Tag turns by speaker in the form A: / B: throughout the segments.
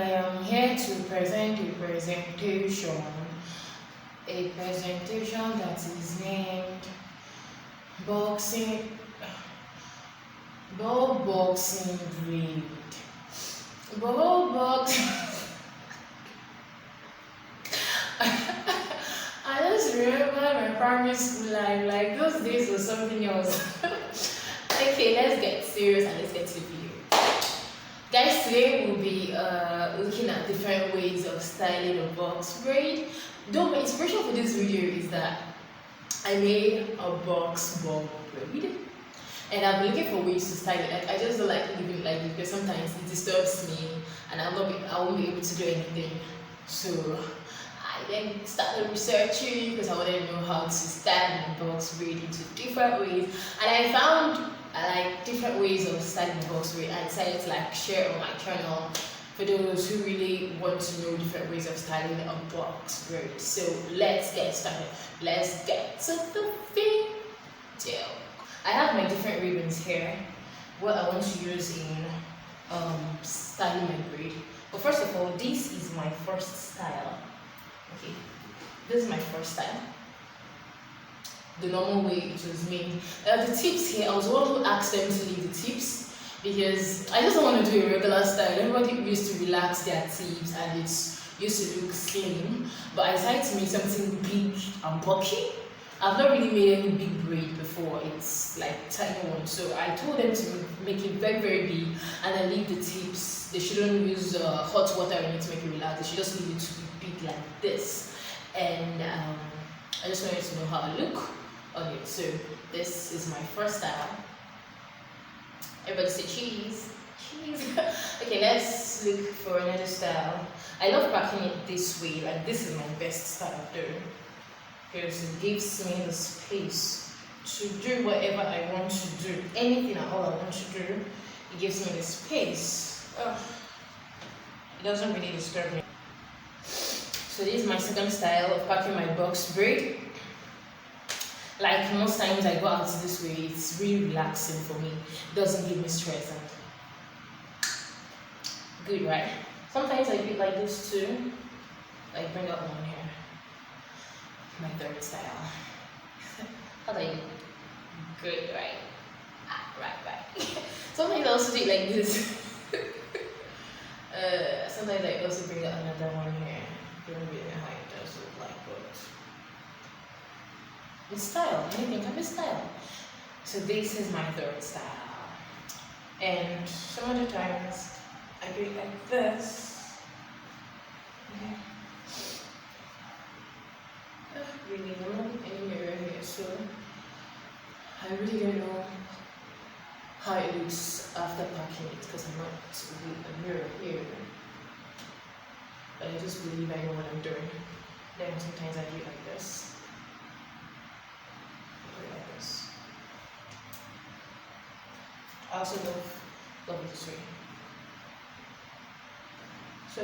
A: I am here to present a presentation that is named Boxing Ball Boxing Braid. Ball Box I just remember my primary school life, like those days was something else. Okay, let's get serious and let's get to the video. Guys, today we'll be looking at different ways of styling a box braid. Though my inspiration for this video is that I made a box ball braid and I've been looking for ways to style it. Like, I just don't like leaving it like this because sometimes it disturbs me and I won't be able to do anything. So I then started researching because I wanted to know how to style my box braid into different ways, and I found different ways of styling the box braid. I decided to share on my channel for those who really want to know different ways of styling a box braid. So let's get started. Let's get to the video. I have my different ribbons here, what I want to use in styling my braid. But first of all, this is my first style. Okay, this is my first style. The normal way it was made. The tips here, I was one who asked them to leave the tips because I just don't want to do a regular style. Everybody used to relax their tips and it used to look slim, but I decided to make something big and bulky. I've not really made any big braid before, it's like tiny one, so I told them to make it very very big and then leave the tips. They shouldn't use hot water in it to make it relax, they should just leave it to be big like this. And I just wanted to know how I look on it. So this is my first style. Everybody say cheese. Okay, let's look for another style. I love packing it this way, like this is my best style though, because it gives me the space to do whatever I want to do, anything at all I want to do. It gives me the space. It doesn't really disturb me. So this is my second style of packing my box braid. Like most times I go out this way, it's really relaxing for me. It doesn't give me stress. And good, right? Sometimes I do it like this too. Like bring out one here. My third style. How do you? Good, right? Right. Sometimes I also do it like this. Sometimes I also bring out another one here. Don't really know how it does look like, but it's style. Anything can be style. So this is my third style. And some other times I do it like this. Okay. Really no any mirror here, so I really don't know how it looks after packing it because I'm not with a mirror here. But I just believe I know what I'm doing. Then sometimes I do it like this. I do it like this. I also love it this way. So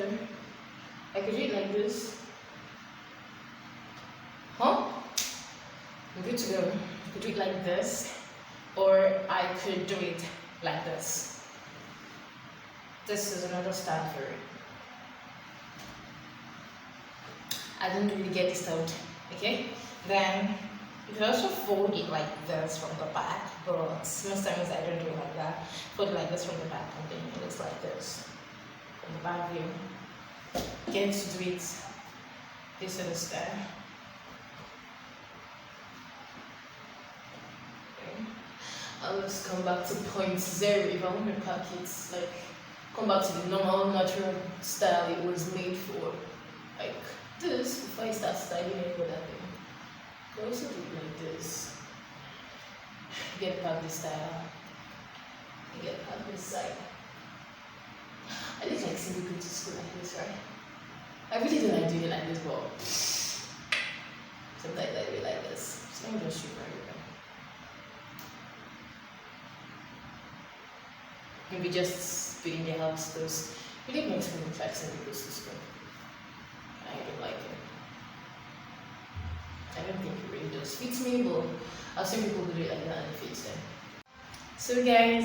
A: I could do it like this. I'm good to go. I could do it like this, or I could do it like this. This is another style for it. I didn't really get this out, okay? Then you can also fold it like this from the back, but most times I don't do it like that. Fold it like this from the back and then it looks like this from the back view. Get to do it this other style. I'll just come back to point zero if I want to pack it, like come back to the normal natural style it was made for, like this. Before I start styling it with that thing, I also do it like this. Get back this style, get back this side. I look like single go to school like this, right? I really don't like doing it like this, but sometimes I do it like this. So let me just shoot right here. Maybe just doing the house because it really makes me look like somebody goes to school. I don't like it. I don't think it really does fit me, but I've seen people do it like that and it fits them. So guys,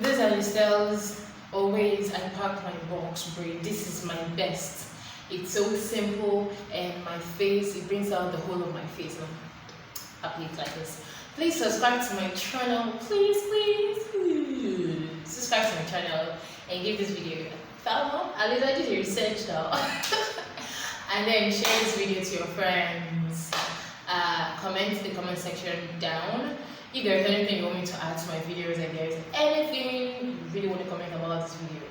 A: these are the styles Always I pack my box braid. This is my best. It's so simple, and my face, it brings out the whole of my face. Happy like this. Please subscribe to my channel. Please. Subscribe to my channel and give this video a thumb up. At least I did the research now. And then share this video to your friends. Comment in the comment section down if there's anything you want me to add to my videos, and there's anything you really want to comment about this video.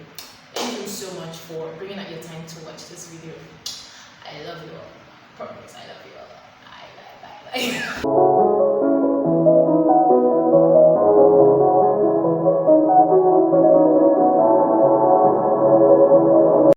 A: Thank you so much for bringing out your time to watch this video. I love you all. Promise, I love you all. Bye, bye, bye, bye.